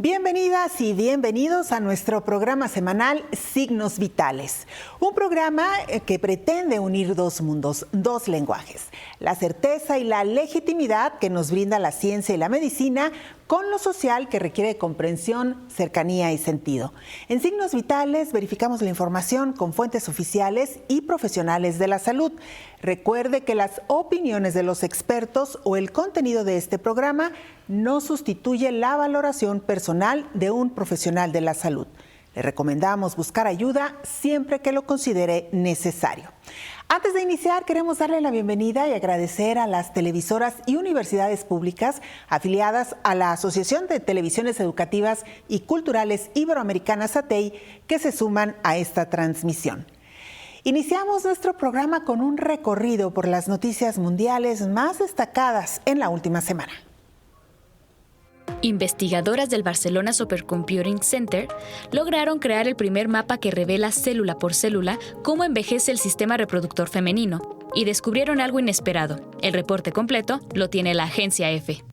Bienvenidas y bienvenidos a nuestro programa semanal Signos Vitales, un programa que pretende unir dos mundos, dos lenguajes, la certeza y la legitimidad que nos brinda la ciencia y la medicina con lo social que requiere comprensión, cercanía y sentido. En Signos Vitales verificamos la información con fuentes oficiales y profesionales de la salud. Recuerde que las opiniones de los expertos o el contenido de este programa no sustituye la valoración personal de un profesional de la salud. Le recomendamos buscar ayuda siempre que lo considere necesario. Antes de iniciar, queremos darle la bienvenida y agradecer a las televisoras y universidades públicas afiliadas a la Asociación de Televisiones Educativas y Culturales Iberoamericanas, ATEI, que se suman a esta transmisión. Iniciamos nuestro programa con un recorrido por las noticias mundiales más destacadas en la última semana. Investigadoras del Barcelona Supercomputing Center lograron crear el primer mapa que revela célula por célula cómo envejece el sistema reproductor femenino y descubrieron algo inesperado. El reporte completo lo tiene la agencia EFE.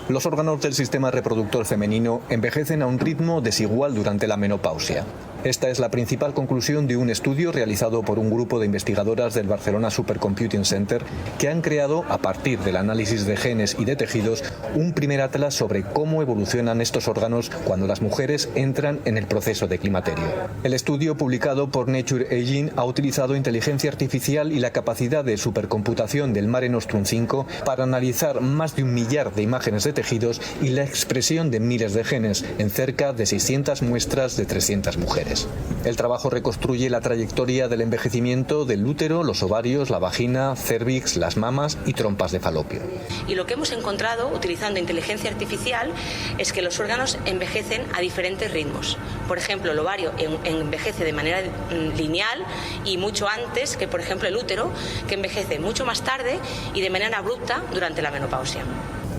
Los órganos del sistema reproductor femenino envejecen a un ritmo desigual durante la menopausia. Esta es la principal conclusión de un estudio realizado por un grupo de investigadoras del Barcelona Supercomputing Center que han creado, a partir del análisis de genes y de tejidos, un primer atlas sobre cómo evolucionan estos órganos cuando las mujeres entran en el proceso de climaterio. El estudio, publicado por Nature Aging, ha utilizado inteligencia artificial y la capacidad de supercomputación del Mare Nostrum 5 para analizar más de 1 millar de imágenes de tejidos y la expresión de miles de genes en cerca de 600 muestras de 300 mujeres. El trabajo reconstruye la trayectoria del envejecimiento del útero, los ovarios, la vagina, cérvix, las mamas y trompas de falopio. Y lo que hemos encontrado utilizando inteligencia artificial es que los órganos envejecen a diferentes ritmos. Por ejemplo, el ovario envejece de manera lineal y mucho antes que, por ejemplo, el útero, que envejece mucho más tarde y de manera abrupta durante la menopausia.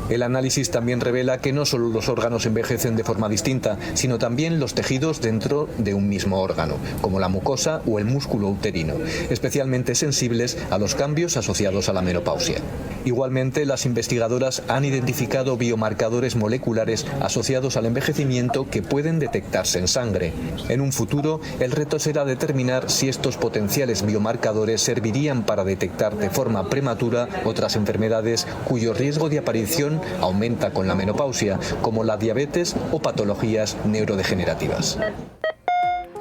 El análisis también revela que no solo los órganos envejecen de forma distinta, sino también los tejidos dentro de un mismo órgano, como la mucosa o el músculo uterino, especialmente sensibles a los cambios asociados a la menopausia. Igualmente, las investigadoras han identificado biomarcadores moleculares asociados al envejecimiento que pueden detectarse en sangre. En un futuro, el reto será determinar si estos potenciales biomarcadores servirían para detectar de forma prematura otras enfermedades cuyo riesgo de aparición aumenta con la menopausia, como la diabetes o patologías neurodegenerativas.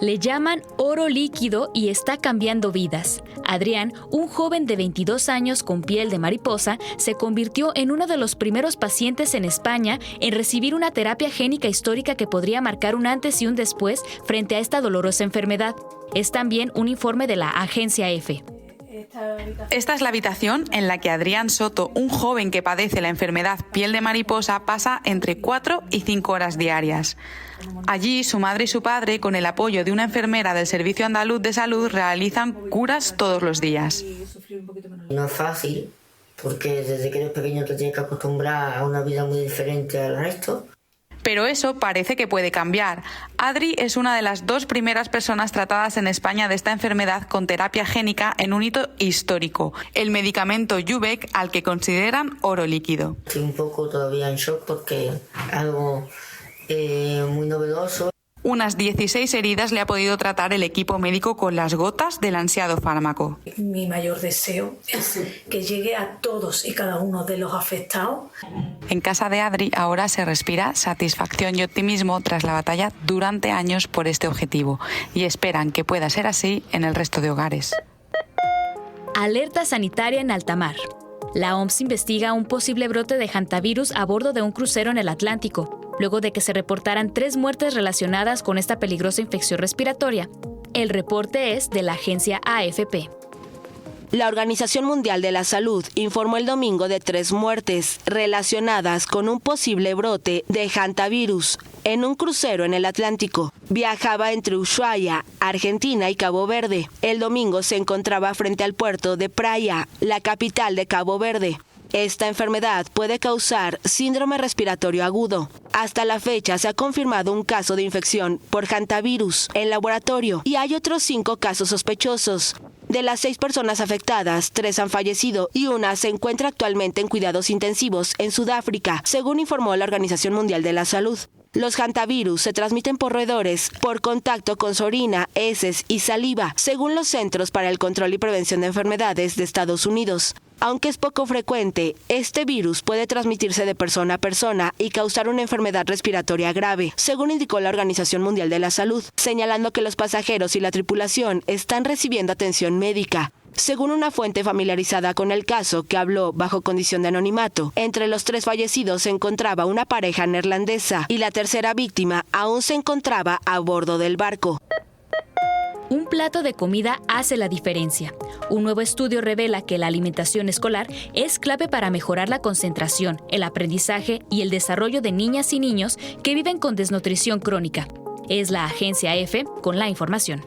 Le llaman oro líquido y está cambiando vidas. Adrián, un joven de 22 años con piel de mariposa, se convirtió en uno de los primeros pacientes en España en recibir una terapia génica histórica que podría marcar un antes y un después frente a esta dolorosa enfermedad. Es también un informe de la agencia EFE. Esta es la habitación en la que Adrián Soto, un joven que padece la enfermedad piel de mariposa, pasa entre 4 y 5 horas diarias. Allí, su madre y su padre, con el apoyo de una enfermera del Servicio Andaluz de Salud, realizan curas todos los días. No es fácil, porque desde que eres pequeño te tienes que acostumbrar a una vida muy diferente al resto. Pero eso parece que puede cambiar. Adri es una de las 2 primeras personas tratadas en España de esta enfermedad con terapia génica en un hito histórico, el medicamento Yubec, al que consideran oro líquido. Estoy un poco todavía en shock porque es algo muy novedoso. Unas 16 heridas le ha podido tratar el equipo médico con las gotas del ansiado fármaco. Mi mayor deseo es que llegue a todos y cada uno de los afectados. En casa de Adri ahora se respira satisfacción y optimismo tras la batalla durante años por este objetivo y esperan que pueda ser así en el resto de hogares. Alerta sanitaria en alta mar. La OMS investiga un posible brote de hantavirus a bordo de un crucero en el Atlántico, luego de que se reportaran 3 muertes relacionadas con esta peligrosa infección respiratoria. El reporte es de la agencia AFP. La Organización Mundial de la Salud informó el domingo de 3 muertes relacionadas con un posible brote de hantavirus en un crucero en el Atlántico. Viajaba entre Ushuaia, Argentina y Cabo Verde. El domingo se encontraba frente al puerto de Praia, la capital de Cabo Verde. Esta enfermedad puede causar síndrome respiratorio agudo. Hasta la fecha se ha confirmado un caso de infección por hantavirus en laboratorio y hay otros 5 casos sospechosos. De las 6 personas afectadas, 3 han fallecido y una se encuentra actualmente en cuidados intensivos en Sudáfrica, según informó la Organización Mundial de la Salud. Los hantavirus se transmiten por roedores, por contacto con su orina, heces y saliva, según los Centros para el Control y Prevención de Enfermedades de Estados Unidos. Aunque es poco frecuente, este virus puede transmitirse de persona a persona y causar una enfermedad respiratoria grave, según indicó la Organización Mundial de la Salud, señalando que los pasajeros y la tripulación están recibiendo atención médica. Según una fuente familiarizada con el caso, que habló bajo condición de anonimato, entre los 3 fallecidos se encontraba una pareja neerlandesa y la tercera víctima aún se encontraba a bordo del barco. Un plato de comida hace la diferencia. Un nuevo estudio revela que la alimentación escolar es clave para mejorar la concentración, el aprendizaje y el desarrollo de niñas y niños que viven con desnutrición crónica. Es la agencia EFE con la información.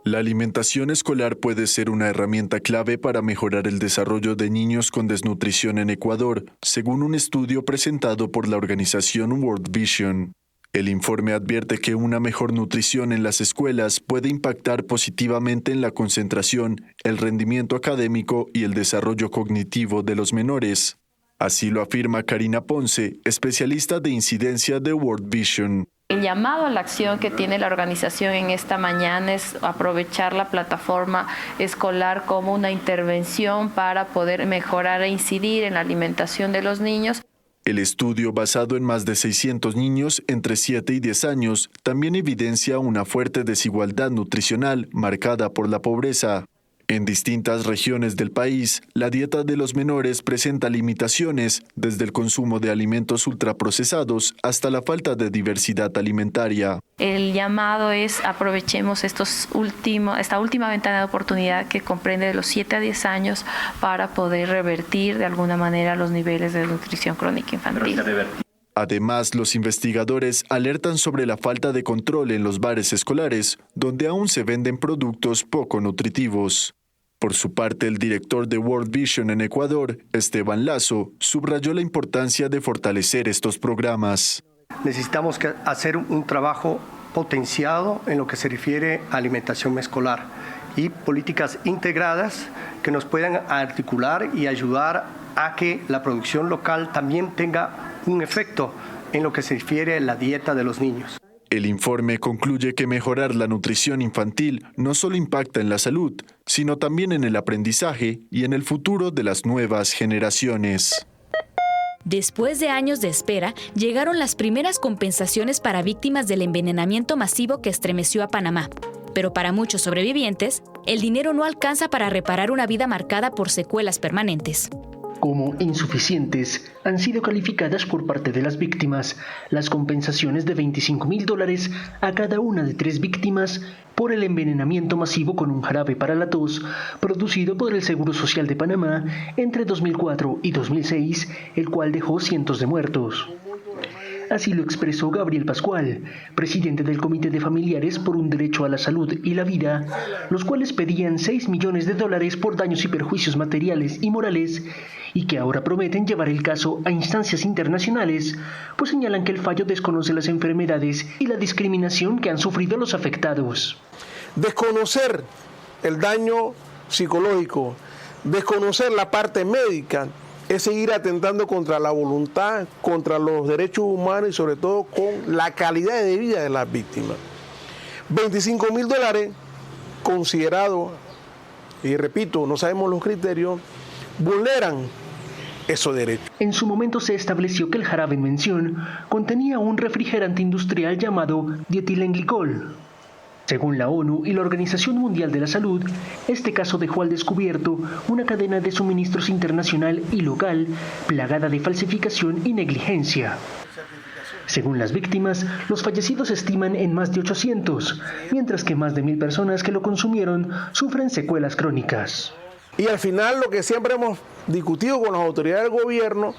La alimentación escolar puede ser una herramienta clave para mejorar el desarrollo de niños con desnutrición en Ecuador, según un estudio presentado por la organización World Vision. El informe advierte que una mejor nutrición en las escuelas puede impactar positivamente en la concentración, el rendimiento académico y el desarrollo cognitivo de los menores. Así lo afirma Karina Ponce, especialista de incidencia de World Vision. El llamado a la acción que tiene la organización en esta mañana es aprovechar la plataforma escolar como una intervención para poder mejorar e incidir en la alimentación de los niños. El estudio, basado en más de 600 niños entre 7 y 10 años, también evidencia una fuerte desigualdad nutricional marcada por la pobreza. En distintas regiones del país, la dieta de los menores presenta limitaciones, desde el consumo de alimentos ultraprocesados hasta la falta de diversidad alimentaria. El llamado es aprovechemos esta última ventana de oportunidad que comprende de los 7 a 10 años para poder revertir de alguna manera los niveles de nutrición crónica infantil. Además, los investigadores alertan sobre la falta de control en los bares escolares, donde aún se venden productos poco nutritivos. Por su parte, el director de World Vision en Ecuador, Esteban Lazo, subrayó la importancia de fortalecer estos programas. Necesitamos hacer un trabajo potenciado en lo que se refiere a alimentación escolar y políticas integradas que nos puedan articular y ayudar a que la producción local también tenga un efecto en lo que se refiere a la dieta de los niños. El informe concluye que mejorar la nutrición infantil no solo impacta en la salud, sino también en el aprendizaje y en el futuro de las nuevas generaciones. Después de años de espera, llegaron las primeras compensaciones para víctimas del envenenamiento masivo que estremeció a Panamá. Pero para muchos sobrevivientes, el dinero no alcanza para reparar una vida marcada por secuelas permanentes. Como insuficientes, han sido calificadas por parte de las víctimas las compensaciones de $25,000 a cada una de 3 víctimas por el envenenamiento masivo con un jarabe para la tos producido por el Seguro Social de Panamá entre 2004 y 2006, el cual dejó cientos de muertos. Así lo expresó Gabriel Pascual, presidente del Comité de Familiares por un Derecho a la Salud y la Vida, los cuales pedían $6 millones por daños y perjuicios materiales y morales, y que ahora prometen llevar el caso a instancias internacionales, pues señalan que el fallo desconoce las enfermedades y la discriminación que han sufrido los afectados. Desconocer el daño psicológico, desconocer la parte médica, es seguir atentando contra la voluntad, contra los derechos humanos y sobre todo con la calidad de vida de las víctimas. $25,000 considerados, y repito, no sabemos los criterios, vulneran esos derechos. En su momento se estableció que el jarabe en mención contenía un refrigerante industrial llamado dietilenglicol. Según la ONU y la Organización Mundial de la Salud, este caso dejó al descubierto una cadena de suministros internacional y local plagada de falsificación y negligencia. Según las víctimas, los fallecidos se estiman en más de 800, mientras que más de 1,000 personas que lo consumieron sufren secuelas crónicas. Y al final lo que siempre hemos discutido con las autoridades del gobierno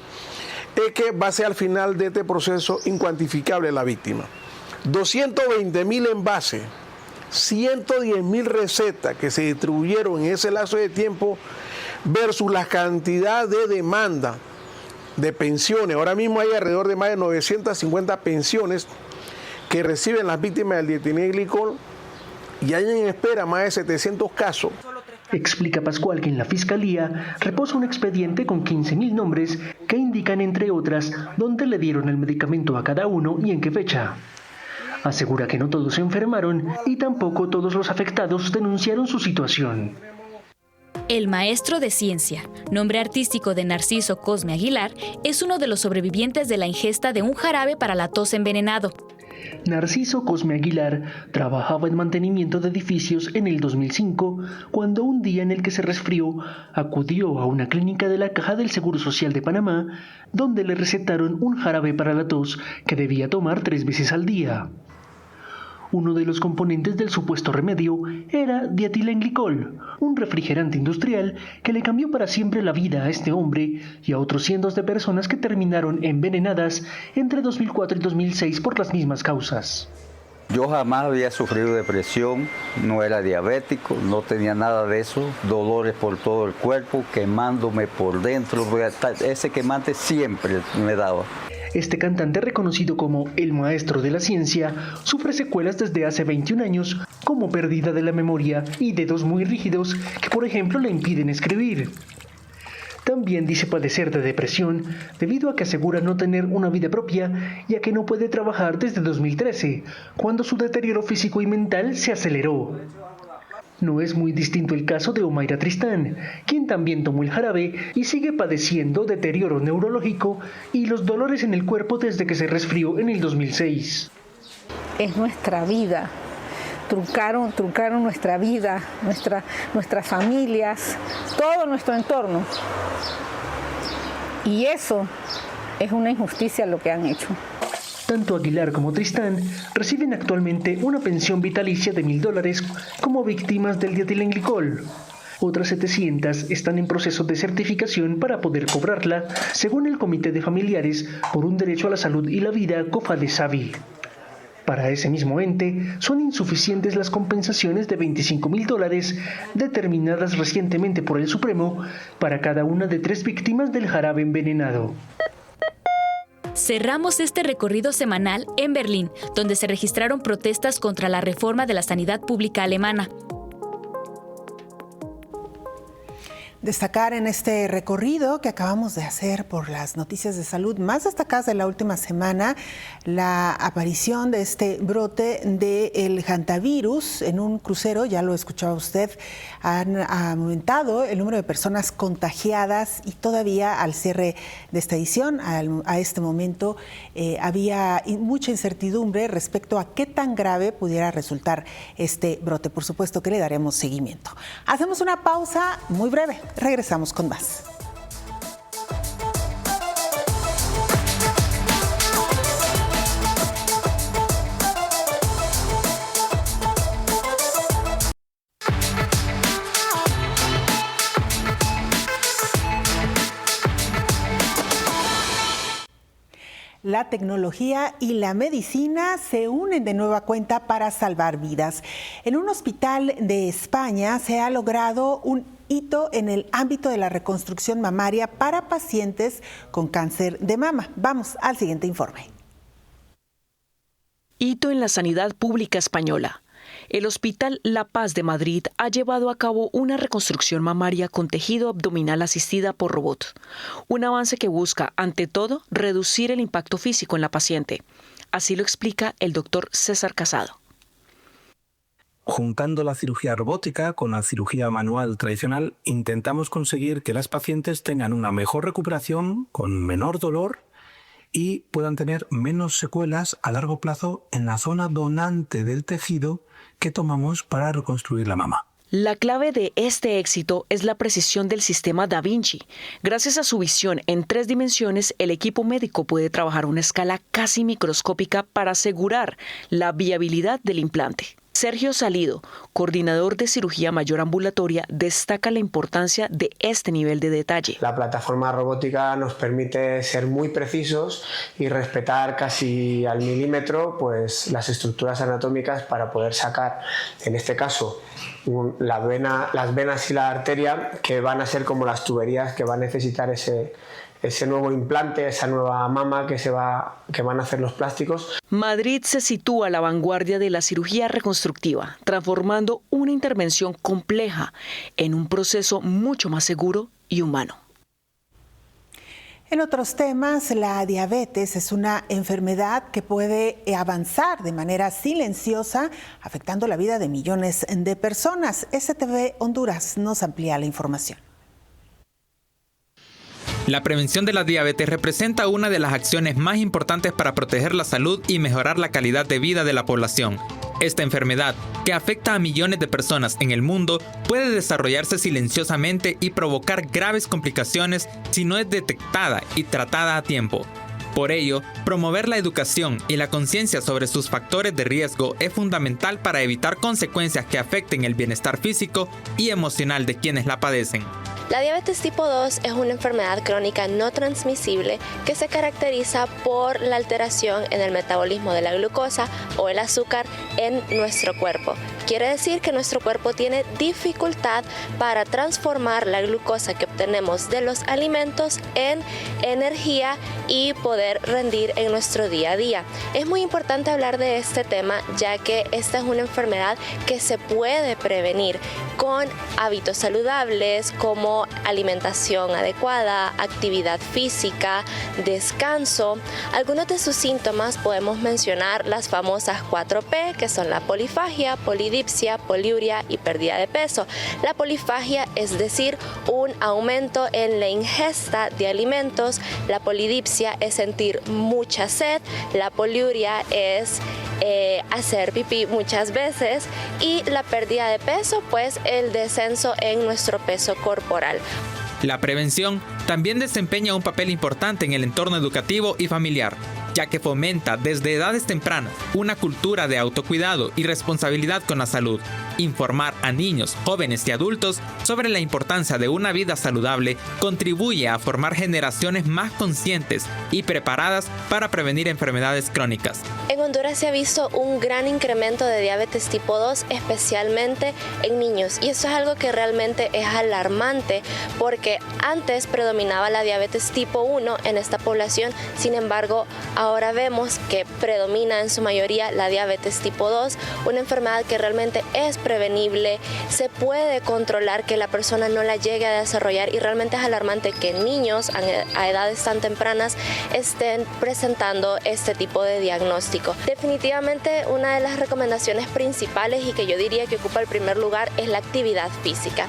es que va a ser al final de este proceso incuantificable la víctima. 220,000 envases, 110,000 recetas que se distribuyeron en ese lapso de tiempo versus la cantidad de demanda de pensiones. Ahora mismo hay alrededor de más de 950 pensiones que reciben las víctimas del dietilenglicol y hay en espera más de 700 casos Explica Pascual que en la Fiscalía reposa un expediente con 15.000 nombres que indican, entre otras, dónde le dieron el medicamento a cada uno y en qué fecha. Asegura que no todos se enfermaron y tampoco todos los afectados denunciaron su situación. El maestro de ciencia, nombre artístico de Narciso Cosme Aguilar, es uno de los sobrevivientes de la ingesta de un jarabe para la tos envenenado. Narciso Cosme Aguilar trabajaba en mantenimiento de edificios en el 2005, cuando un día en el que se resfrió, acudió a una clínica de la Caja del Seguro Social de Panamá, donde le recetaron un jarabe para la tos que debía tomar 3 veces al día. Uno de los componentes del supuesto remedio era dietilenglicol, un refrigerante industrial que le cambió para siempre la vida a este hombre y a otros cientos de personas que terminaron envenenadas entre 2004 y 2006 por las mismas causas. Yo jamás había sufrido depresión, no era diabético, no tenía nada de eso, dolores por todo el cuerpo, quemándome por dentro, ese quemante siempre me daba. Este cantante, reconocido como el maestro de la ciencia, sufre secuelas desde hace 21 años, como pérdida de la memoria y dedos muy rígidos que, por ejemplo, le impiden escribir. También dice padecer de depresión, debido a que asegura no tener una vida propia, ya que no puede trabajar desde 2013, cuando su deterioro físico y mental se aceleró. No es muy distinto el caso de Omaira Tristán, quien también tomó el jarabe y sigue padeciendo deterioro neurológico y los dolores en el cuerpo desde que se resfrió en el 2006. Es nuestra vida. Truncaron nuestra vida, nuestras familias, todo nuestro entorno. Y eso es una injusticia lo que han hecho. Tanto Aguilar como Tristán reciben actualmente una pensión vitalicia de $1.000 como víctimas del dietilenglicol. Otras 700 están en proceso de certificación para poder cobrarla, según el Comité de Familiares por un Derecho a la Salud y la Vida, COFADE-SAVI. Para ese mismo ente, son insuficientes las compensaciones de $25.000 determinadas recientemente por el Supremo para cada una de 3 víctimas del jarabe envenenado. Cerramos este recorrido semanal en Berlín, donde se registraron protestas contra la reforma de la sanidad pública alemana. Destacar en este recorrido que acabamos de hacer por las noticias de salud más destacadas de la última semana, la aparición de este brote del hantavirus en un crucero. Ya lo escuchaba usted, han aumentado el número de personas contagiadas y todavía al cierre de esta edición, a este momento, había mucha incertidumbre respecto a qué tan grave pudiera resultar este brote. Por supuesto que le daremos seguimiento. Hacemos una pausa muy breve. Regresamos con más. La tecnología y la medicina se unen de nueva cuenta para salvar vidas. En un hospital de España se ha logrado un hito en el ámbito de la reconstrucción mamaria para pacientes con cáncer de mama. Vamos al siguiente informe. Hito en la sanidad pública española. El Hospital La Paz de Madrid ha llevado a cabo una reconstrucción mamaria con tejido abdominal asistida por robot. Un avance que busca, ante todo, reducir el impacto físico en la paciente. Así lo explica el doctor César Casado. Juntando la cirugía robótica con la cirugía manual tradicional, intentamos conseguir que las pacientes tengan una mejor recuperación, con menor dolor y puedan tener menos secuelas a largo plazo en la zona donante del tejido que tomamos para reconstruir la mama. La clave de este éxito es la precisión del sistema Da Vinci. Gracias a su visión en 3 dimensiones, el equipo médico puede trabajar a una escala casi microscópica para asegurar la viabilidad del implante. Sergio Salido, coordinador de cirugía mayor ambulatoria, destaca la importancia de este nivel de detalle. La plataforma robótica nos permite ser muy precisos y respetar casi al milímetro pues, las estructuras anatómicas para poder sacar, en este caso, las venas y la arteria, que van a ser como las tuberías que va a necesitar ese ese nuevo implante, esa nueva mama que van a hacer los plásticos. Madrid se sitúa a la vanguardia de la cirugía reconstructiva, transformando una intervención compleja en un proceso mucho más seguro y humano. En otros temas, la diabetes es una enfermedad que puede avanzar de manera silenciosa, afectando la vida de millones de personas. STV Honduras nos amplía la información. La prevención de la diabetes representa una de las acciones más importantes para proteger la salud y mejorar la calidad de vida de la población. Esta enfermedad, que afecta a millones de personas en el mundo, puede desarrollarse silenciosamente y provocar graves complicaciones si no es detectada y tratada a tiempo. Por ello, promover la educación y la conciencia sobre sus factores de riesgo es fundamental para evitar consecuencias que afecten el bienestar físico y emocional de quienes la padecen. La diabetes tipo 2 es una enfermedad crónica no transmisible que se caracteriza por la alteración en el metabolismo de la glucosa o el azúcar en nuestro cuerpo. Quiere decir que nuestro cuerpo tiene dificultad para transformar la glucosa que obtenemos de los alimentos en energía y poder rendir en nuestro día a día. Es muy importante hablar de este tema, ya que esta es una enfermedad que se puede prevenir con hábitos saludables como alimentación adecuada, actividad física, descanso. Algunos de sus síntomas podemos mencionar las famosas 4P, que son la polifagia, polidipsia, poliuria y pérdida de peso. La polifagia es decir, un aumento en la ingesta de alimentos. La polidipsia es sentir mucha sed. La poliuria es hacer pipí muchas veces, y la pérdida de peso, pues el descenso en nuestro peso corporal. La prevención también desempeña un papel importante en el entorno educativo y familiar, ya que fomenta desde edades tempranas una cultura de autocuidado y responsabilidad con la salud. Informar a niños, jóvenes y adultos sobre la importancia de una vida saludable contribuye a formar generaciones más conscientes y preparadas para prevenir enfermedades crónicas. En Honduras se ha visto un gran incremento de diabetes tipo 2, especialmente en niños, y eso es algo que realmente es alarmante, porque antes predominaba la diabetes tipo 1 en esta población. Sin embargo, ahora vemos que predomina en su mayoría la diabetes tipo 2, una enfermedad que realmente es prevenible, se puede controlar que la persona no la llegue a desarrollar, y realmente es alarmante que niños a edades tan tempranas estén presentando este tipo de diagnóstico. Definitivamente una de las recomendaciones principales, y que yo diría que ocupa el primer lugar, es la actividad física.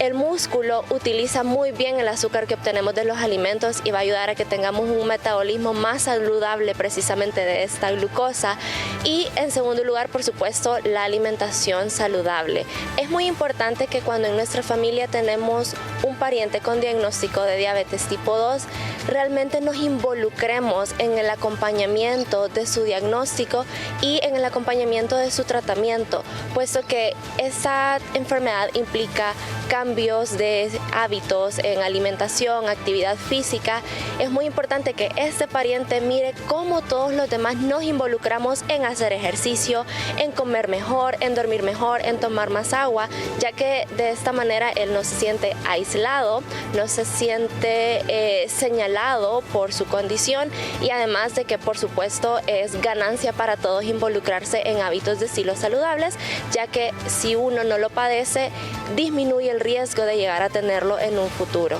El músculo utiliza muy bien el azúcar que obtenemos de los alimentos y va a ayudar a que tengamos un metabolismo más saludable precisamente de esta glucosa. Y en segundo lugar, por supuesto, la alimentación saludable. Es muy importante que cuando en nuestra familia tenemos un pariente con diagnóstico de diabetes tipo 2, realmente nos involucremos en el acompañamiento de su diagnóstico y en el acompañamiento de su tratamiento, puesto que esa enfermedad implica cambios de hábitos en alimentación, actividad física. Es muy importante que este pariente mire cómo todos los demás nos involucramos en hacer ejercicio, en comer mejor, en dormir mejor, en tomar más agua, ya que de esta manera él no se siente aislado, no se siente señalado por su condición, y además de que por supuesto es ganancia para todos involucrarse en hábitos de estilo saludables, ya que si uno no lo padece, disminuye el riesgo de llegar a tenerlo en un futuro.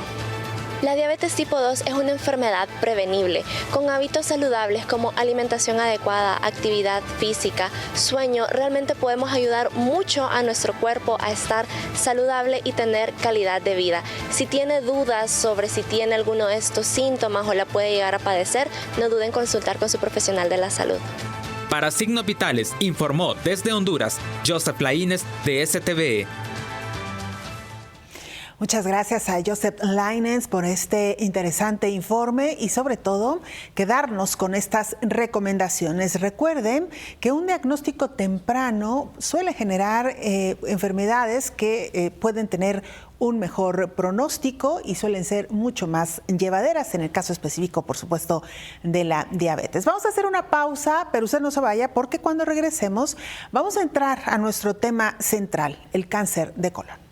La diabetes tipo 2 es una enfermedad prevenible. Con hábitos saludables como alimentación adecuada, actividad física, sueño, realmente podemos ayudar mucho a nuestro cuerpo a estar saludable y tener calidad de vida. Si tiene dudas sobre si tiene alguno de estos síntomas o la puede llegar a padecer, no duden en consultar con su profesional de la salud. Para Signos Vitales, informó desde Honduras Joseph Laínez de STVE. Muchas gracias a Joseph Laínez por este interesante informe y sobre todo quedarnos con estas recomendaciones. Recuerden que un diagnóstico temprano suele generar enfermedades que pueden tener un mejor pronóstico y suelen ser mucho más llevaderas, en el caso específico, por supuesto, de la diabetes. Vamos a hacer una pausa, pero usted no se vaya, porque cuando regresemos vamos a entrar a nuestro tema central, el cáncer de colon.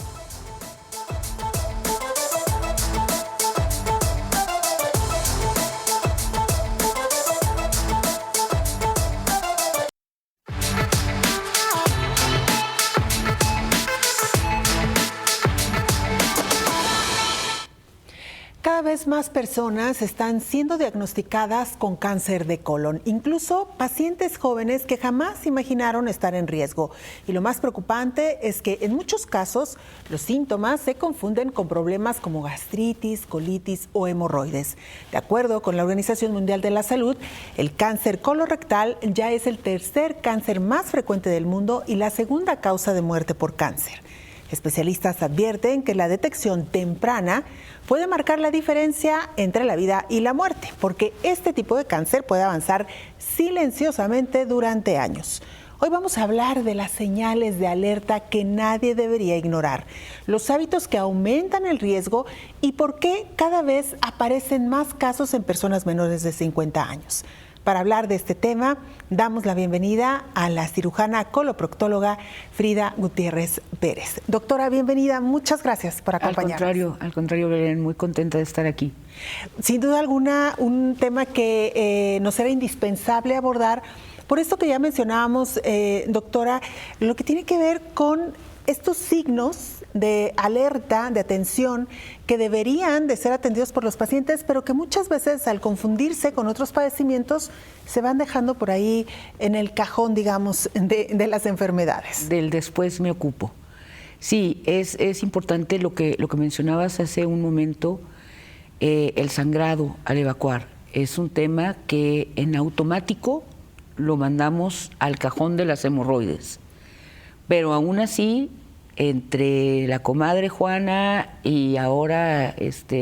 vez más personas están siendo diagnosticadas con cáncer de colon, incluso pacientes jóvenes que jamás imaginaron estar en riesgo. Y lo más preocupante es que en muchos casos los síntomas se confunden con problemas como gastritis, colitis o hemorroides. De acuerdo con la Organización Mundial de la Salud, el cáncer colorectal ya es el tercer cáncer más frecuente del mundo y la segunda causa de muerte por cáncer. Especialistas advierten que la detección temprana puede marcar la diferencia entre la vida y la muerte, porque este tipo de cáncer puede avanzar silenciosamente durante años. Hoy vamos a hablar de las señales de alerta que nadie debería ignorar, los hábitos que aumentan el riesgo y por qué cada vez aparecen más casos en personas menores de 50 años. Para hablar de este tema, damos la bienvenida a la cirujana coloproctóloga Frida Gutiérrez Pérez. Doctora, bienvenida. Muchas gracias por acompañarnos. Al contrario, Belén, muy contenta de estar aquí. Sin duda alguna, un tema que nos era indispensable abordar, por esto que ya mencionábamos, doctora, lo que tiene que ver con estos signos de alerta, de atención, que deberían de ser atendidos por los pacientes, pero que muchas veces al confundirse con otros padecimientos se van dejando por ahí en el cajón, digamos, de las enfermedades. Del después me ocupo. Sí, es importante lo que mencionabas hace un momento, el sangrado al evacuar. Es un tema que en automático lo mandamos al cajón de las hemorroides. Pero aún así, entre la comadre Juana y ahora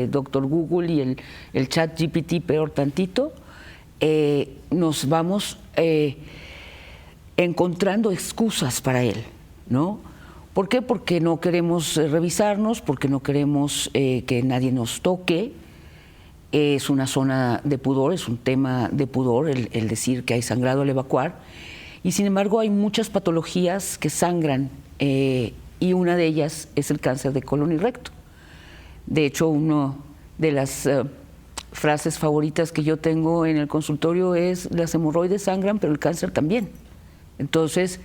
doctor Google y el chat GPT, peor tantito, nos vamos encontrando excusas para él, ¿no? ¿Por qué? Porque no queremos revisarnos, porque no queremos que nadie nos toque. Es una zona de pudor, es un tema de pudor el decir que hay sangrado al evacuar. Y sin embargo hay muchas patologías que sangran y una de ellas es el cáncer de colon y recto. De hecho, una de las frases favoritas que yo tengo en el consultorio es: las hemorroides sangran, pero el cáncer también. Entonces,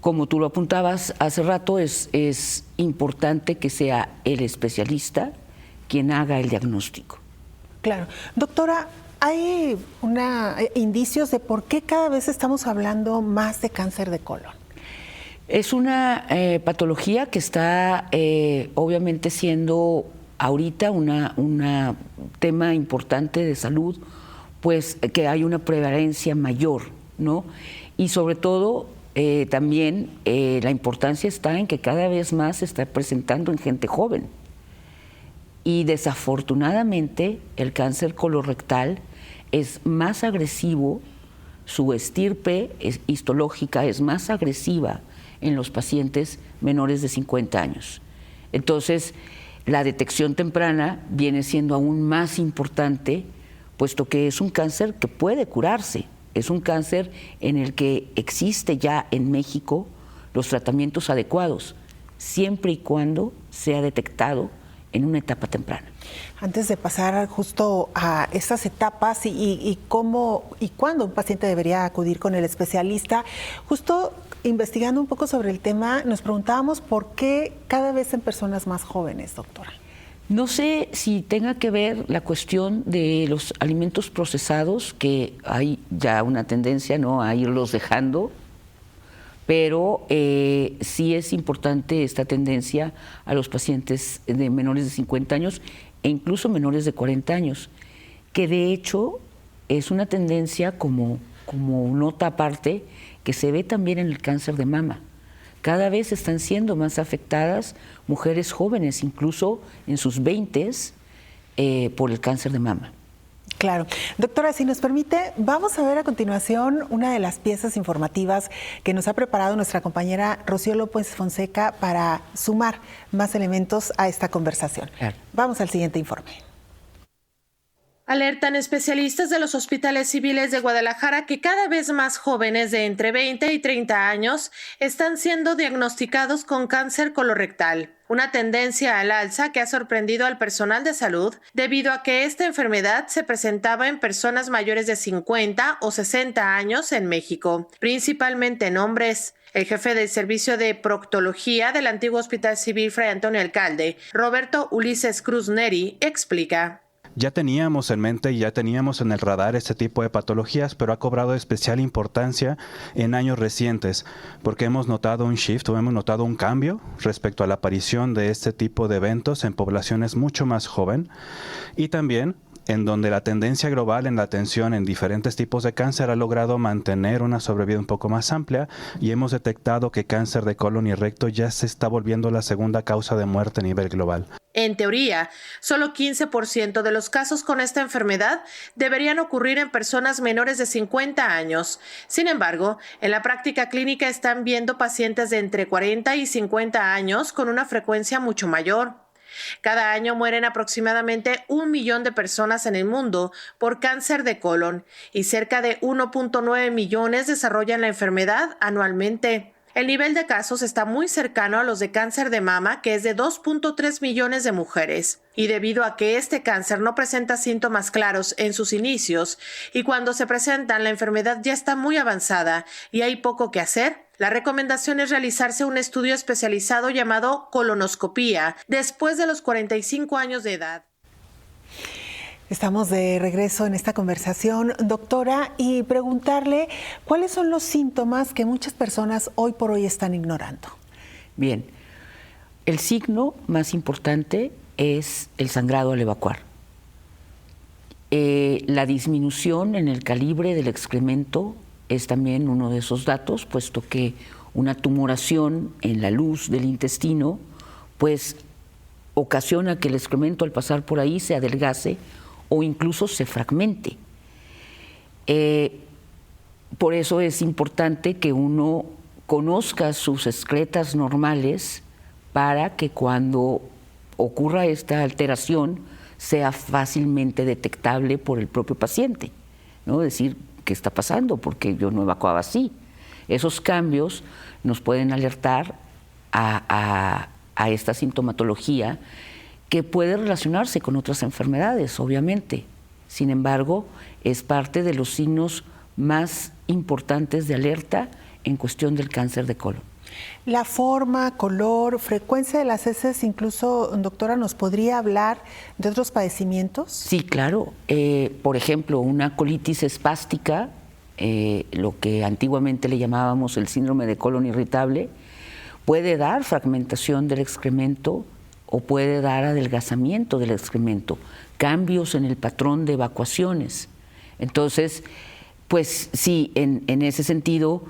como tú lo apuntabas hace rato, es importante que sea el especialista quien haga el diagnóstico. Claro. Doctora, ¿hay indicios de por qué cada vez estamos hablando más de cáncer de colon? Es una patología que está obviamente siendo ahorita un tema importante de salud, pues que hay una prevalencia mayor, ¿no? Y sobre todo también la importancia está en que cada vez más se está presentando en gente joven. Y desafortunadamente el cáncer colorectal es más agresivo, su estirpe histológica es más agresiva en los pacientes menores de 50 años. Entonces, la detección temprana viene siendo aún más importante, puesto que es un cáncer que puede curarse, es un cáncer en el que existe ya en México los tratamientos adecuados, siempre y cuando sea detectado en una etapa temprana. Antes de pasar justo a esas etapas y cómo y cuándo un paciente debería acudir con el especialista, justo investigando un poco sobre el tema, nos preguntábamos por qué cada vez en personas más jóvenes, doctora. No sé si tenga que ver la cuestión de los alimentos procesados, que hay ya una tendencia, ¿no?, a irlos dejando, pero sí es importante esta tendencia a los pacientes de menores de 50 años e incluso menores de 40 años, que de hecho es una tendencia como nota aparte que se ve también en el cáncer de mama. Cada vez están siendo más afectadas mujeres jóvenes, incluso en sus 20s, por el cáncer de mama. Claro. Doctora, si nos permite, vamos a ver a continuación una de las piezas informativas que nos ha preparado nuestra compañera Rocío López Fonseca para sumar más elementos a esta conversación. Claro. Vamos al siguiente informe. Alertan especialistas de los hospitales civiles de Guadalajara que cada vez más jóvenes de entre 20 y 30 años están siendo diagnosticados con cáncer colorectal, una tendencia al alza que ha sorprendido al personal de salud debido a que esta enfermedad se presentaba en personas mayores de 50 o 60 años en México, principalmente en hombres. El jefe del servicio de proctología del antiguo Hospital Civil Fray Antonio Alcalde, Roberto Ulises Cruz Neri, explica. Ya teníamos en mente y ya teníamos en el radar este tipo de patologías, pero ha cobrado especial importancia en años recientes, porque hemos notado un shift o hemos notado un cambio respecto a la aparición de este tipo de eventos en poblaciones mucho más joven, y también en donde la tendencia global en la atención en diferentes tipos de cáncer ha logrado mantener una sobrevida un poco más amplia, y hemos detectado que cáncer de colon y recto ya se está volviendo la segunda causa de muerte a nivel global. En teoría, solo 15% de los casos con esta enfermedad deberían ocurrir en personas menores de 50 años. Sin embargo, en la práctica clínica están viendo pacientes de entre 40 y 50 años con una frecuencia mucho mayor. Cada año mueren aproximadamente 1 millón de personas en el mundo por cáncer de colon y cerca de 1.9 millones desarrollan la enfermedad anualmente. El nivel de casos está muy cercano a los de cáncer de mama, que es de 2.3 millones de mujeres. Y debido a que este cáncer no presenta síntomas claros en sus inicios y cuando se presentan la enfermedad ya está muy avanzada y hay poco que hacer, la recomendación es realizarse un estudio especializado llamado colonoscopía después de los 45 años de edad. Estamos de regreso en esta conversación, doctora, y preguntarle cuáles son los síntomas que muchas personas hoy por hoy están ignorando. Bien, el signo más importante es el sangrado al evacuar. La disminución en el calibre del excremento es también uno de esos datos, puesto que una tumoración en la luz del intestino pues ocasiona que el excremento al pasar por ahí se adelgace o incluso se fragmente. Por eso es importante que uno conozca sus excretas normales para que cuando ocurra esta alteración sea fácilmente detectable por el propio paciente, ¿no? Decir, ¿qué está pasando? Porque yo no evacuaba así. Esos cambios nos pueden alertar a esta sintomatología que puede relacionarse con otras enfermedades, obviamente. Sin embargo, es parte de los signos más importantes de alerta en cuestión del cáncer de colon. La forma, color, frecuencia de las heces, incluso, doctora, ¿nos podría hablar de otros padecimientos? Sí, claro. Por ejemplo, una colitis espástica, lo que antiguamente le llamábamos el síndrome de colon irritable, puede dar fragmentación del excremento o puede dar adelgazamiento del excremento, cambios en el patrón de evacuaciones. Entonces, pues sí, en ese sentido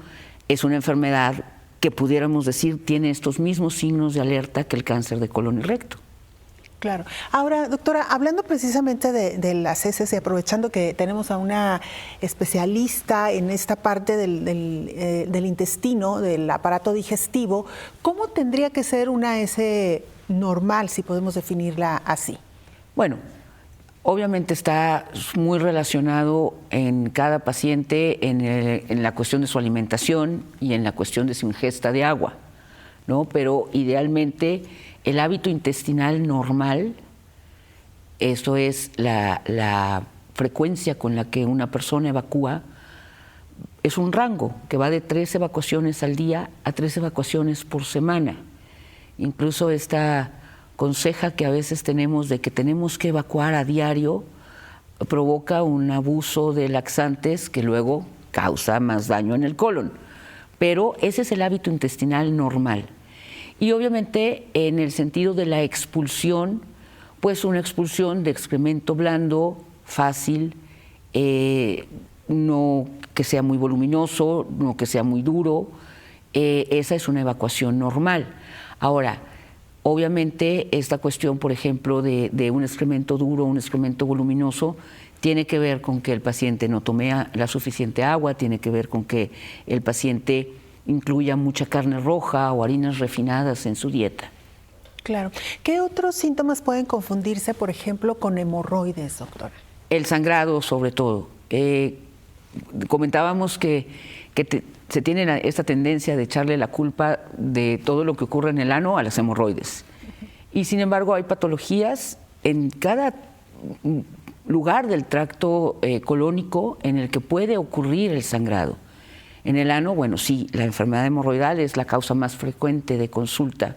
es una enfermedad que pudiéramos decir tiene estos mismos signos de alerta que el cáncer de colon y recto. Claro. Ahora, doctora, hablando precisamente de las heces y aprovechando que tenemos a una especialista en esta parte del intestino, del aparato digestivo, ¿cómo tendría que ser una hece normal, si podemos definirla así? Bueno, obviamente está muy relacionado en cada paciente en la cuestión de su alimentación y en la cuestión de su ingesta de agua, ¿no? Pero idealmente el hábito intestinal normal, esto es la frecuencia con la que una persona evacúa, es un rango que va de 3 evacuaciones al día a 3 evacuaciones por semana. Incluso esta conseja que a veces tenemos de que tenemos que evacuar a diario provoca un abuso de laxantes que luego causa más daño en el colon. Pero ese es el hábito intestinal normal. Y obviamente en el sentido de la expulsión, pues una expulsión de excremento blando, fácil, no que sea muy voluminoso, no que sea muy duro, esa es una evacuación normal. Ahora, obviamente esta cuestión, por ejemplo, de un excremento duro, un excremento voluminoso, tiene que ver con que el paciente no tome la suficiente agua, tiene que ver con que el paciente incluya mucha carne roja o harinas refinadas en su dieta. Claro. ¿Qué otros síntomas pueden confundirse, por ejemplo, con hemorroides, doctora? El sangrado, sobre todo. Comentábamos que se tiene esta tendencia de echarle la culpa de todo lo que ocurre en el ano a las hemorroides. Y sin embargo hay patologías en cada lugar del tracto colónico en el que puede ocurrir el sangrado. En el ano, bueno, sí, la enfermedad hemorroidal es la causa más frecuente de consulta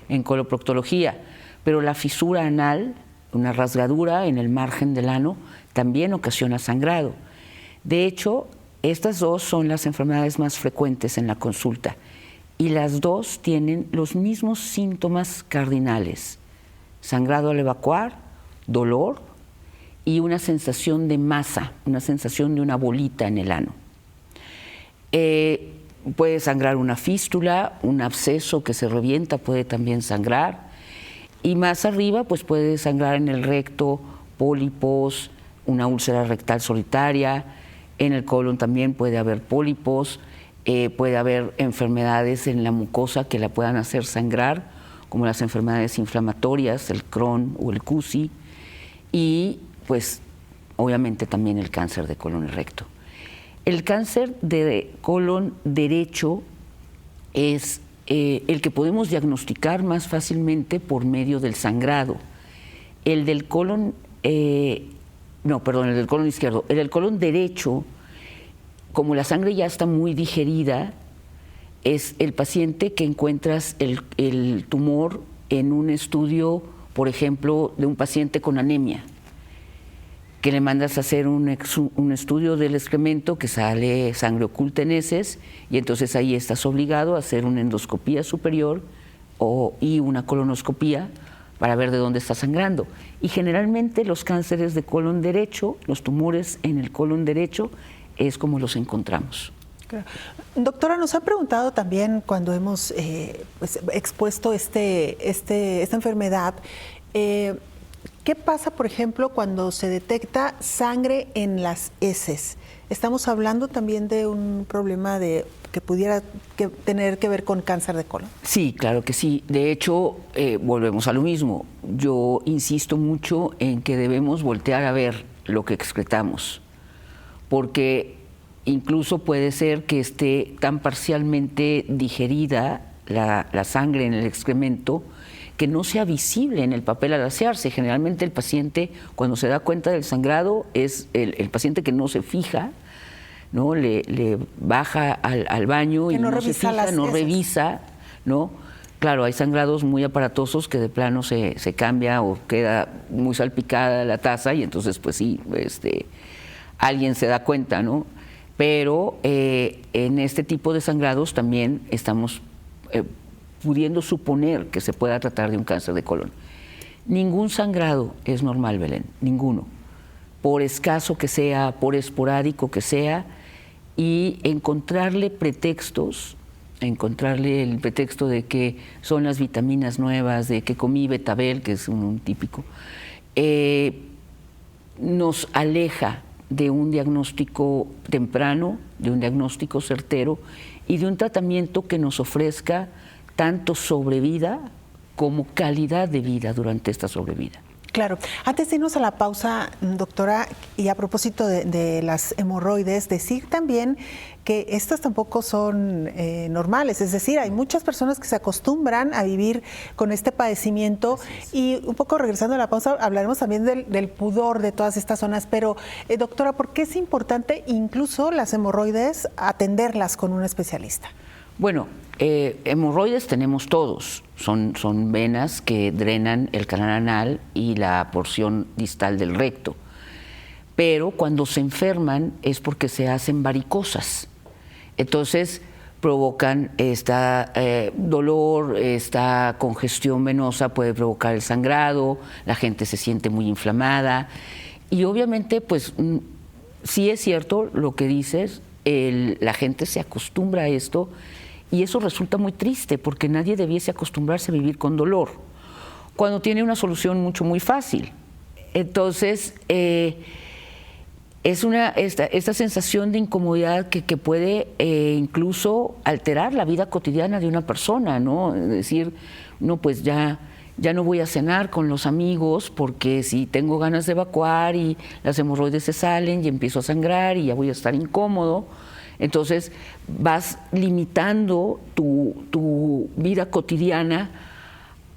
en coloproctología, pero la fisura anal una rasgadura en el margen del ano también ocasiona sangrado. De hecho, estas dos son las enfermedades más frecuentes en la consulta y las dos tienen los mismos síntomas cardinales: sangrado al evacuar, dolor y una sensación de masa, una sensación de una bolita en el ano. Puede sangrar una fístula, un absceso que se revienta puede también sangrar, y más arriba pues puede sangrar en el recto, pólipos, una úlcera rectal solitaria. En el colon también puede haber pólipos, puede haber enfermedades en la mucosa que la puedan hacer sangrar, como las enfermedades inflamatorias, el Crohn o el CUSI, y pues obviamente también el cáncer de colon y recto. El cáncer de colon derecho es el que podemos diagnosticar más fácilmente por medio del sangrado. El del colon, el del colon izquierdo. El del colon derecho, como la sangre ya está muy digerida, es el paciente que encuentras el tumor en un estudio, por ejemplo, de un paciente con anemia, que le mandas a hacer un estudio del excremento, que sale sangre oculta en heces, y entonces ahí estás obligado a hacer una endoscopía superior y una colonoscopía para ver de dónde está sangrando. Y generalmente los cánceres de colon derecho, los tumores en el colon derecho, es como los encontramos. Claro. Doctora, nos ha preguntado también cuando hemos expuesto esta enfermedad, ¿qué pasa, por ejemplo, cuando se detecta sangre en las heces? ¿Estamos hablando también de un problema que pudiera tener que ver con cáncer de colon? Sí, claro que sí. De hecho, volvemos a lo mismo. Yo insisto mucho en que debemos voltear a ver lo que excretamos, porque incluso puede ser que esté tan parcialmente digerida la sangre en el excremento que no sea visible en el papel al asearse. Generalmente el paciente, cuando se da cuenta del sangrado, es el paciente que no se fija, ¿no? Le baja al baño y no se fija, no revisa, ¿no? Claro, hay sangrados muy aparatosos que de plano se cambia o queda muy salpicada la taza y entonces pues sí, alguien se da cuenta, ¿no? Pero en este tipo de sangrados también estamos pudiendo suponer que se pueda tratar de un cáncer de colon. Ningún sangrado es normal, Belén, ninguno. Por escaso que sea, por esporádico que sea, y encontrarle pretextos, encontrarle el pretexto de que son las vitaminas nuevas, de que comí betabel, que es un típico, nos aleja de un diagnóstico temprano, de un diagnóstico certero y de un tratamiento que nos ofrezca tanto sobrevida como calidad de vida durante esta sobrevida. Claro. Antes de irnos a la pausa, doctora, y a propósito de las hemorroides, decir también que estas tampoco son normales, es decir, hay muchas personas que se acostumbran a vivir con este padecimiento y un poco regresando a la pausa hablaremos también del pudor de todas estas zonas, pero doctora, ¿por qué es importante incluso las hemorroides atenderlas con un especialista? Bueno, hemorroides tenemos todos, son venas que drenan el canal anal y la porción distal del recto, pero cuando se enferman es porque se hacen varicosas, entonces provocan dolor, esta congestión venosa puede provocar el sangrado, la gente se siente muy inflamada y obviamente pues sí es cierto lo que dices, la gente se acostumbra a esto. Y eso resulta muy triste porque nadie debiese acostumbrarse a vivir con dolor cuando tiene una solución muy fácil. Entonces, es esta sensación de incomodidad que puede incluso alterar la vida cotidiana de una persona, ¿no? Es decir, no, pues ya no voy a cenar con los amigos porque si tengo ganas de evacuar y las hemorroides se salen y empiezo a sangrar y ya voy a estar incómodo. Entonces vas limitando tu vida cotidiana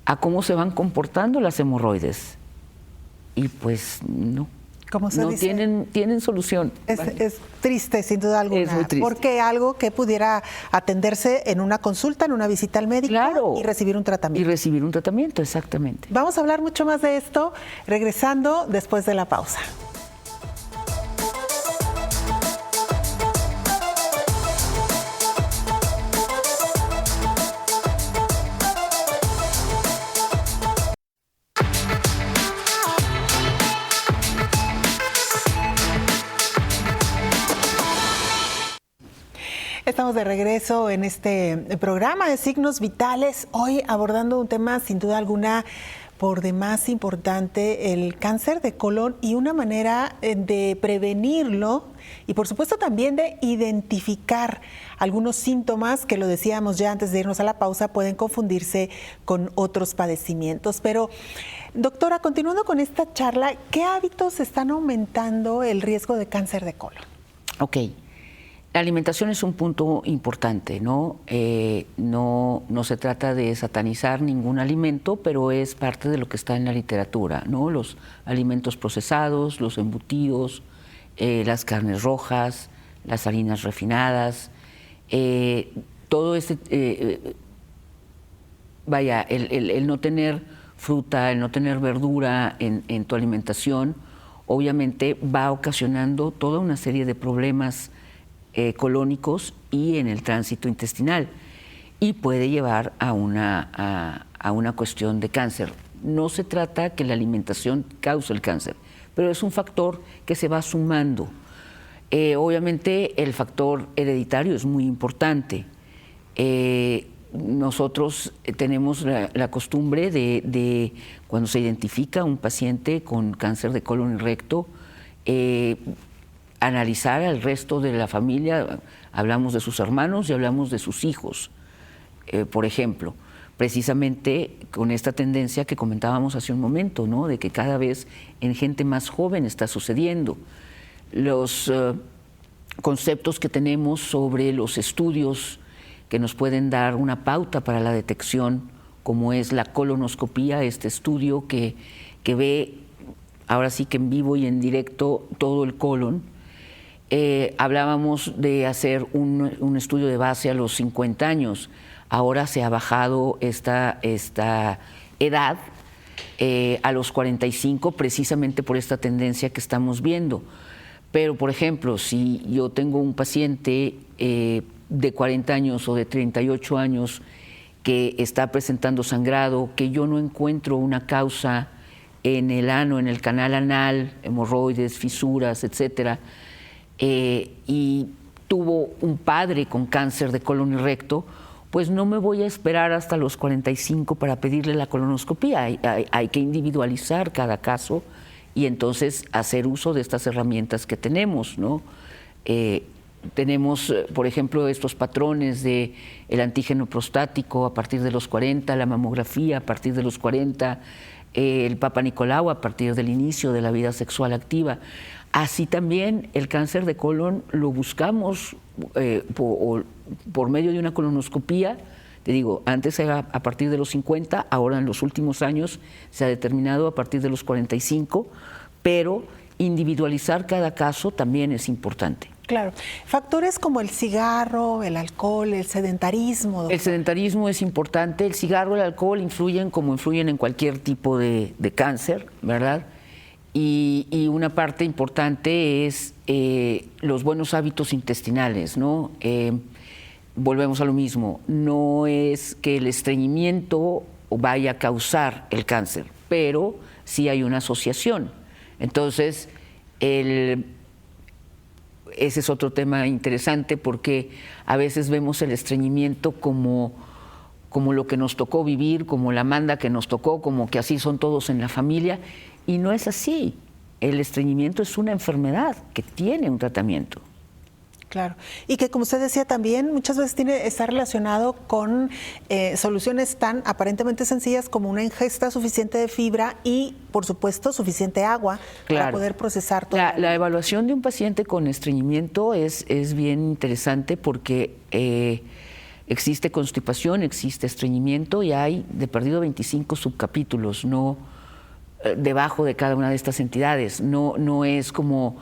a cómo se van comportando las hemorroides. Y pues no. Como se dice, tienen solución. Es triste, sin duda alguna. Es muy triste. Porque algo que pudiera atenderse en una consulta, en una visita al médico y recibir un tratamiento. Y recibir un tratamiento, exactamente. Vamos a hablar mucho más de esto regresando después de la pausa. Estamos de regreso en este programa de Signos Vitales, hoy abordando un tema sin duda alguna por demás importante, el cáncer de colon y una manera de prevenirlo y por supuesto también de identificar algunos síntomas que, lo decíamos ya antes de irnos a la pausa, pueden confundirse con otros padecimientos. Pero, doctora, continuando con esta charla, ¿qué hábitos están aumentando el riesgo de cáncer de colon? Ok. La alimentación es un punto importante, ¿no? No se trata de satanizar ningún alimento, pero es parte de lo que está en la literatura, ¿no? Los alimentos procesados, los embutidos, las carnes rojas, las harinas refinadas, todo el no tener fruta, el no tener verdura en tu alimentación, obviamente va ocasionando toda una serie de problemas colónicos y en el tránsito intestinal y puede llevar a una cuestión de cáncer. No se trata que la alimentación cause el cáncer, pero es un factor que se va sumando. Obviamente el factor hereditario es muy importante. Nosotros tenemos la costumbre de cuando se identifica un paciente con cáncer de colon y recto, analizar al resto de la familia, hablamos de sus hermanos y hablamos de sus hijos, por ejemplo, precisamente con esta tendencia que comentábamos hace un momento, ¿no? De que cada vez en gente más joven está sucediendo. Los conceptos que tenemos sobre los estudios que nos pueden dar una pauta para la detección, como es la colonoscopía, este estudio que ve ahora sí que en vivo y en directo todo el colon. Hablábamos de hacer un estudio de base a los 50 años. Ahora se ha bajado esta edad a los 45 precisamente por esta tendencia que estamos viendo. Pero, por ejemplo, si yo tengo un paciente de 40 años o de 38 años que está presentando sangrado, que yo no encuentro una causa en el ano, en el canal anal, hemorroides, fisuras, etcétera, y tuvo un padre con cáncer de colon y recto, pues no me voy a esperar hasta los 45 para pedirle la colonoscopía. Hay que individualizar cada caso y entonces hacer uso de estas herramientas que tenemos, ¿no? Tenemos, por ejemplo, estos patrones de el antígeno prostático a partir de los 40, la mamografía a partir de los 40, el Papa Nicolau a partir del inicio de la vida sexual activa. Así también el cáncer de colon lo buscamos por medio de una colonoscopía. Te digo, antes era a partir de los 50, ahora en los últimos años se ha determinado a partir de los 45, pero individualizar cada caso también es importante. Claro. Factores como el cigarro, el alcohol, el sedentarismo. Doctor. El sedentarismo es importante. El cigarro y el alcohol influyen como influyen en cualquier tipo de cáncer, ¿verdad? Y una parte importante es los buenos hábitos intestinales, ¿no? Volvemos a lo mismo, no es que el estreñimiento vaya a causar el cáncer, pero sí hay una asociación. Entonces, ese es otro tema interesante porque a veces vemos el estreñimiento como lo que nos tocó vivir, como la manda que nos tocó, como que así son todos en la familia. Y no es así. El estreñimiento es una enfermedad que tiene un tratamiento. Claro. Y que, como usted decía también, muchas veces está relacionado con soluciones tan aparentemente sencillas como una ingesta suficiente de fibra y, por supuesto, suficiente agua para poder procesar todo. La evaluación de un paciente con estreñimiento es bien interesante porque existe constipación, existe estreñimiento y hay de perdido 25 subcapítulos. debajo de cada una de estas entidades. No es como,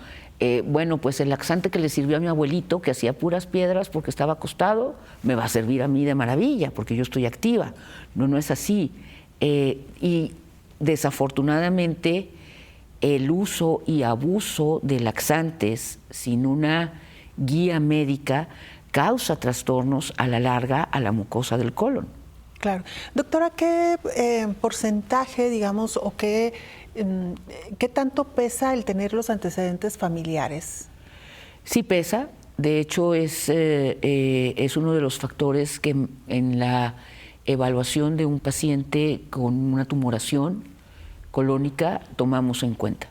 bueno, pues el laxante que le sirvió a mi abuelito, que hacía puras piedras porque estaba acostado, me va a servir a mí de maravilla porque yo estoy activa. No es así. Y desafortunadamente el uso y abuso de laxantes sin una guía médica causa trastornos a la larga a la mucosa del colon. Claro. Doctora, ¿qué porcentaje, digamos, o qué tanto pesa el tener los antecedentes familiares? Sí pesa. De hecho, es uno de los factores que en la evaluación de un paciente con una tumoración colónica tomamos en cuenta.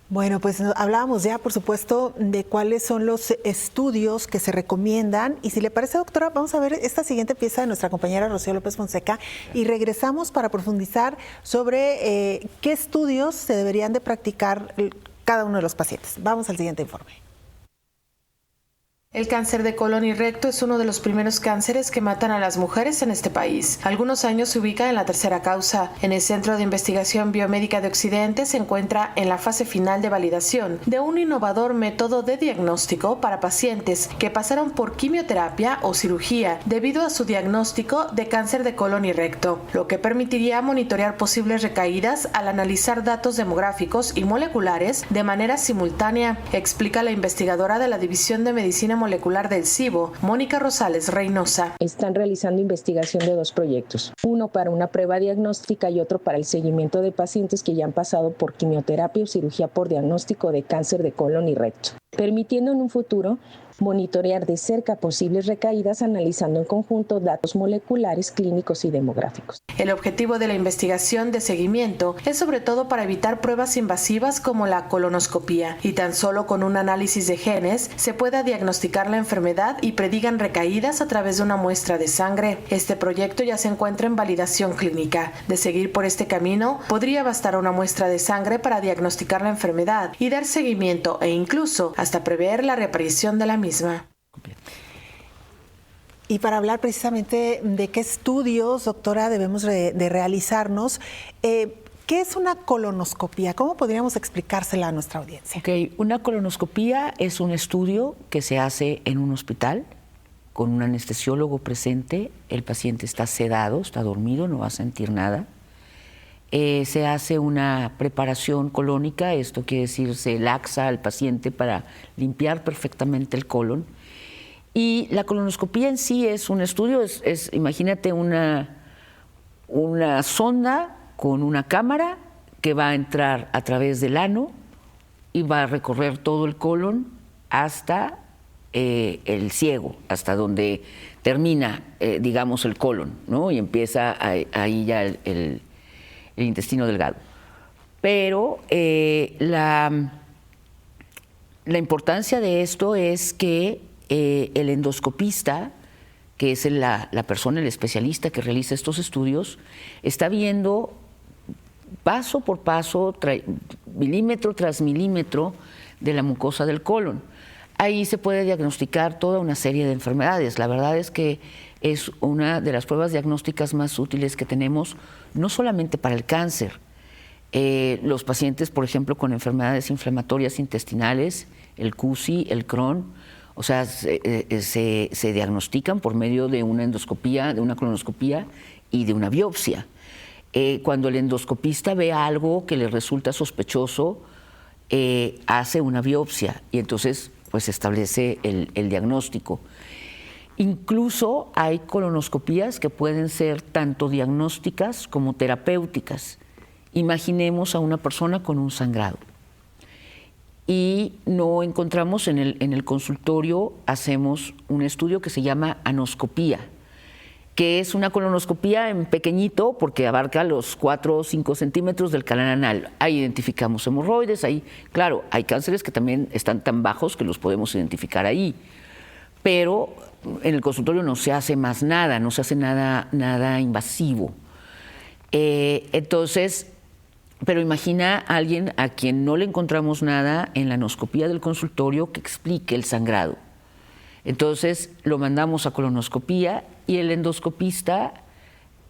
Bueno, pues hablábamos ya, por supuesto, de cuáles son los estudios que se recomiendan. Y si le parece, doctora, vamos a ver esta siguiente pieza de nuestra compañera Rocío López Fonseca y regresamos para profundizar sobre qué estudios se deberían de practicar cada uno de los pacientes. Vamos al siguiente informe. El cáncer de colon y recto es uno de los primeros cánceres que matan a las mujeres en este país. Algunos años se ubica en la tercera causa. En el Centro de Investigación Biomédica de Occidente se encuentra en la fase final de validación de un innovador método de diagnóstico para pacientes que pasaron por quimioterapia o cirugía debido a su diagnóstico de cáncer de colon y recto, lo que permitiría monitorear posibles recaídas al analizar datos demográficos y moleculares de manera simultánea, explica la investigadora de la División de Medicina Molecular del CIBO, Mónica Rosales Reynosa. Están realizando investigación de 2 proyectos, uno para una prueba diagnóstica y otro para el seguimiento de pacientes que ya han pasado por quimioterapia o cirugía por diagnóstico de cáncer de colon y recto, permitiendo en un futuro monitorear de cerca posibles recaídas analizando en conjunto datos moleculares, clínicos y demográficos. El objetivo de la investigación de seguimiento es sobre todo para evitar pruebas invasivas como la colonoscopía, y tan solo con un análisis de genes se pueda diagnosticar la enfermedad y predigan recaídas a través de una muestra de sangre. Este proyecto ya se encuentra en validación clínica. De seguir por este camino, podría bastar una muestra de sangre para diagnosticar la enfermedad y dar seguimiento e incluso hasta prever la reaparición de la misma. Y para hablar precisamente de qué estudios, doctora, debemos de realizarnos, ¿qué es una colonoscopía? ¿Cómo podríamos explicársela a nuestra audiencia? Okay. Una colonoscopía es un estudio que se hace en un hospital con un anestesiólogo presente. El paciente está sedado, está dormido, no va a sentir nada. Se hace una preparación colónica, esto quiere decir se laxa al paciente para limpiar perfectamente el colon. Y la colonoscopía en sí es un estudio, imagínate una sonda con una cámara que va a entrar a través del ano y va a recorrer todo el colon hasta el ciego, hasta donde termina, digamos, el colon, ¿no? Y empieza ahí ya el intestino delgado. Pero la importancia de esto es que el endoscopista, que es la persona, el especialista que realiza estos estudios, está viendo paso por paso, milímetro tras milímetro de la mucosa del colon. Ahí se puede diagnosticar toda una serie de enfermedades. La verdad es que es una de las pruebas diagnósticas más útiles que tenemos, no solamente para el cáncer. Los pacientes, por ejemplo, con enfermedades inflamatorias intestinales, el CUSI, el Crohn, o sea, se diagnostican por medio de una endoscopía, de una colonoscopía y de una biopsia. Cuando el endoscopista ve algo que le resulta sospechoso, hace una biopsia y entonces pues establece el diagnóstico. Incluso hay colonoscopías que pueden ser tanto diagnósticas como terapéuticas. Imaginemos a una persona con un sangrado y no encontramos en el consultorio, hacemos un estudio que se llama anoscopía, que es una colonoscopía en pequeñito porque abarca los 4 o 5 centímetros del canal anal. Ahí identificamos hemorroides, ahí, claro, hay cánceres que también están tan bajos que los podemos identificar ahí, pero en el consultorio no se hace más nada, no se hace nada invasivo. Entonces, pero imagina a alguien a quien no le encontramos nada en la anoscopía del consultorio que explique el sangrado. Entonces lo mandamos a colonoscopía y el endoscopista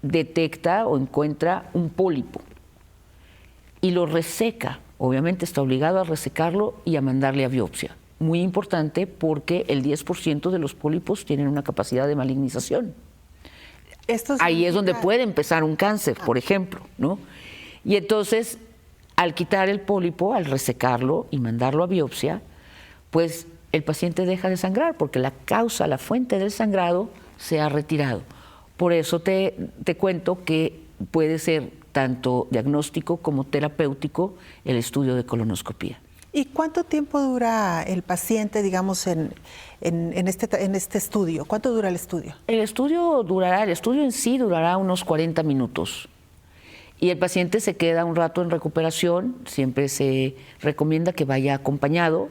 detecta o encuentra un pólipo. y lo reseca. Obviamente está obligado a resecarlo y a mandarle a biopsia. Muy importante porque el 10% de los pólipos tienen una capacidad de malignización. Ahí es donde puede empezar un cáncer, por ejemplo, ¿no? Y entonces, al quitar el pólipo, al resecarlo y mandarlo a biopsia, pues el paciente deja de sangrar porque la causa, la fuente del sangrado se ha retirado. Por eso te cuento que puede ser tanto diagnóstico como terapéutico el estudio de colonoscopía. ¿Y cuánto tiempo dura el paciente, digamos, en este estudio? ¿Cuánto dura el estudio? El estudio en sí durará unos 40 minutos. Y el paciente se queda un rato en recuperación, siempre se recomienda que vaya acompañado,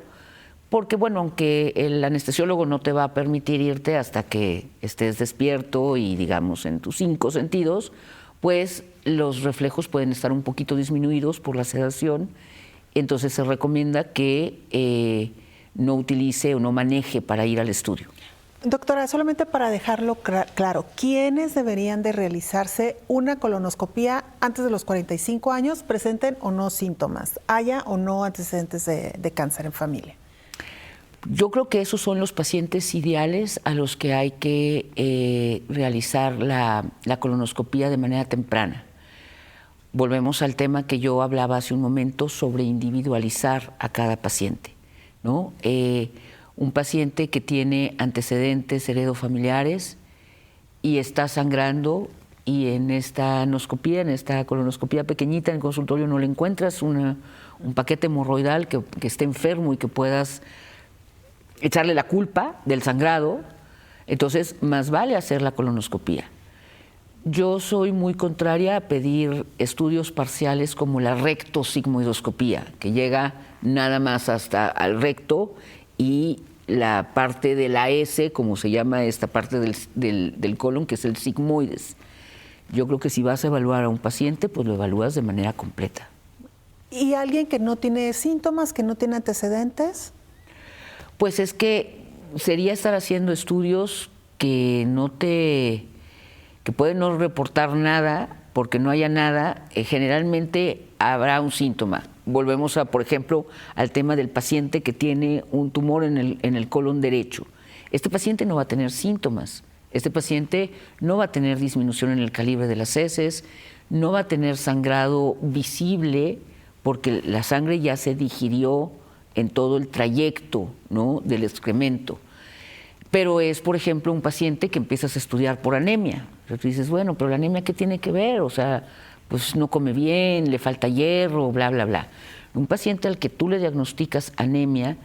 porque bueno, aunque el anestesiólogo no te va a permitir irte hasta que estés despierto y digamos en tus 5 sentidos, pues los reflejos pueden estar un poquito disminuidos por la sedación. Entonces se recomienda que no utilice o no maneje para ir al estudio. Doctora, solamente para dejarlo claro, ¿quiénes deberían de realizarse una colonoscopía antes de los 45 años, presenten o no síntomas, haya o no antecedentes de cáncer en familia? Yo creo que esos son los pacientes ideales a los que hay que realizar la colonoscopía de manera temprana. Volvemos al tema que yo hablaba hace un momento sobre individualizar a cada paciente, ¿no? Un paciente que tiene antecedentes heredofamiliares y está sangrando y en esta anoscopía, en esta colonoscopía pequeñita en el consultorio no le encuentras un paquete hemorroidal que esté enfermo y que puedas echarle la culpa del sangrado, entonces más vale hacer la colonoscopía. Yo soy muy contraria a pedir estudios parciales como la rectosigmoidoscopía, que llega nada más hasta al recto y la parte de la S, como se llama esta parte del colon, que es el sigmoides. Yo creo que si vas a evaluar a un paciente, pues lo evalúas de manera completa. ¿Y alguien que no tiene síntomas, que no tiene antecedentes? Pues es que sería estar haciendo estudios que pueden no reportar nada, porque no haya nada, generalmente habrá un síntoma. Volvemos por ejemplo, al tema del paciente que tiene un tumor en el colon derecho. Este paciente no va a tener síntomas, este paciente no va a tener disminución en el calibre de las heces, no va a tener sangrado visible, porque la sangre ya se digirió en todo el trayecto, ¿no?, del excremento. Pero es, por ejemplo, un paciente que empiezas a estudiar por anemia. Entonces tú dices, bueno, pero la anemia, ¿qué tiene que ver? O sea, pues no come bien, le falta hierro, bla, bla, bla. Un paciente al que tú le diagnosticas anemia,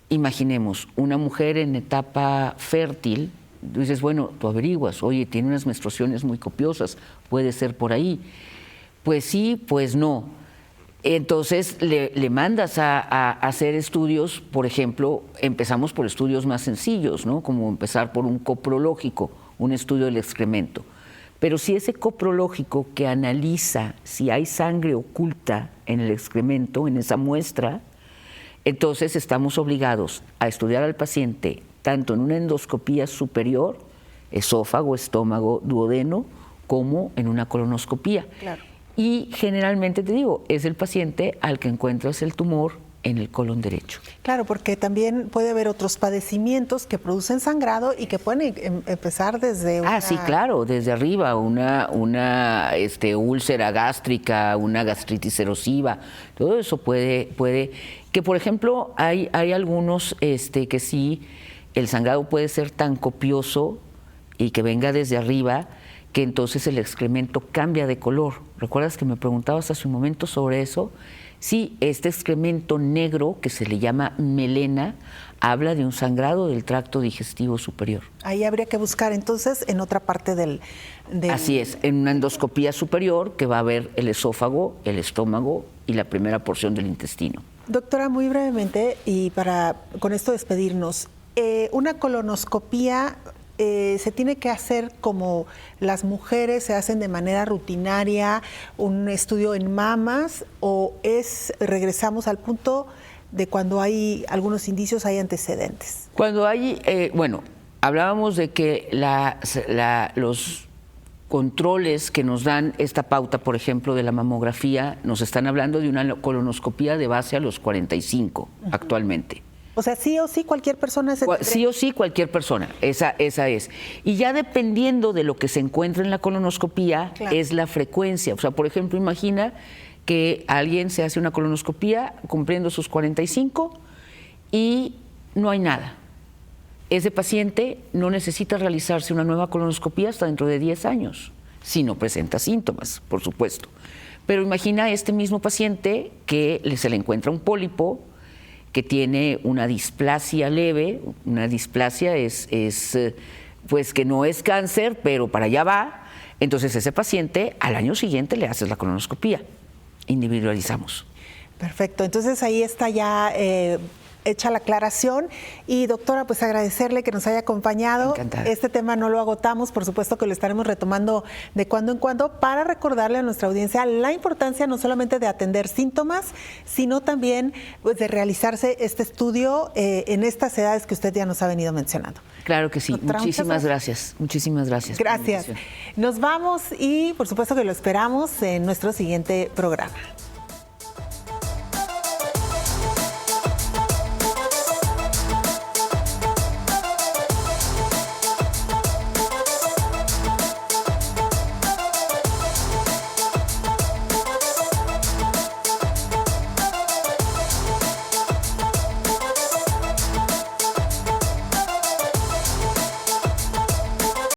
imaginemos, una mujer en etapa fértil, tú dices, bueno, tú averiguas, oye, tiene unas menstruaciones muy copiosas, puede ser por ahí. Pues sí, pues no. Entonces le mandas a hacer estudios, por ejemplo, empezamos por estudios más sencillos, ¿no?, como empezar por un coprológico, un estudio del excremento. Pero si ese coprológico que analiza si hay sangre oculta en el excremento, en esa muestra, entonces estamos obligados a estudiar al paciente tanto en una endoscopía superior, esófago, estómago, duodeno, como en una colonoscopía. Claro. Y generalmente, te digo, es el paciente al que encuentras el tumor en el colon derecho. Claro, porque también puede haber otros padecimientos que producen sangrado y que pueden empezar desde una... sí, claro, desde arriba, una úlcera gástrica, una gastritis erosiva, todo eso puede que por ejemplo hay algunos que sí, el sangrado puede ser tan copioso y que venga desde arriba, que entonces el excremento cambia de color. ¿Recuerdas que me preguntabas hace un momento sobre eso? Sí, este excremento negro, que se le llama melena, habla de un sangrado del tracto digestivo superior. Ahí habría que buscar entonces en otra parte del... Así es, en una endoscopía superior que va a ver el esófago, el estómago y la primera porción del intestino. Doctora, muy brevemente, y para con esto despedirnos, una colonoscopía... ¿se tiene que hacer como las mujeres se hacen de manera rutinaria, un estudio en mamas, o regresamos al punto de cuando hay algunos indicios, hay antecedentes? Cuando hay, hablábamos de que controles que nos dan esta pauta, por ejemplo, de la mamografía, nos están hablando de una colonoscopía de base a los 45 actualmente. O sea, sí o sí cualquier persona Sí o sí cualquier persona, esa es. Y ya dependiendo de lo que se encuentra en la colonoscopía, claro, es la frecuencia. O sea, por ejemplo, imagina que alguien se hace una colonoscopía cumpliendo sus 45 y no hay nada. Ese paciente no necesita realizarse una nueva colonoscopía hasta dentro de 10 años, si no presenta síntomas, por supuesto. Pero imagina este mismo paciente que se le encuentra un pólipo, que tiene una displasia leve. Una displasia es pues que no es cáncer, pero para allá va. Entonces ese paciente al año siguiente le haces la colonoscopía. Individualizamos. Perfecto, entonces ahí está ya hecha la aclaración. Y doctora, pues agradecerle que nos haya acompañado. Encantada. Este tema no lo agotamos, por supuesto que lo estaremos retomando de cuando en cuando para recordarle a nuestra audiencia la importancia no solamente de atender síntomas, sino también pues, de realizarse este estudio en estas edades que usted ya nos ha venido mencionando. Claro que sí, doctora, muchísimas gracias. Muchísimas gracias. Gracias. Nos vamos y por supuesto que lo esperamos en nuestro siguiente programa.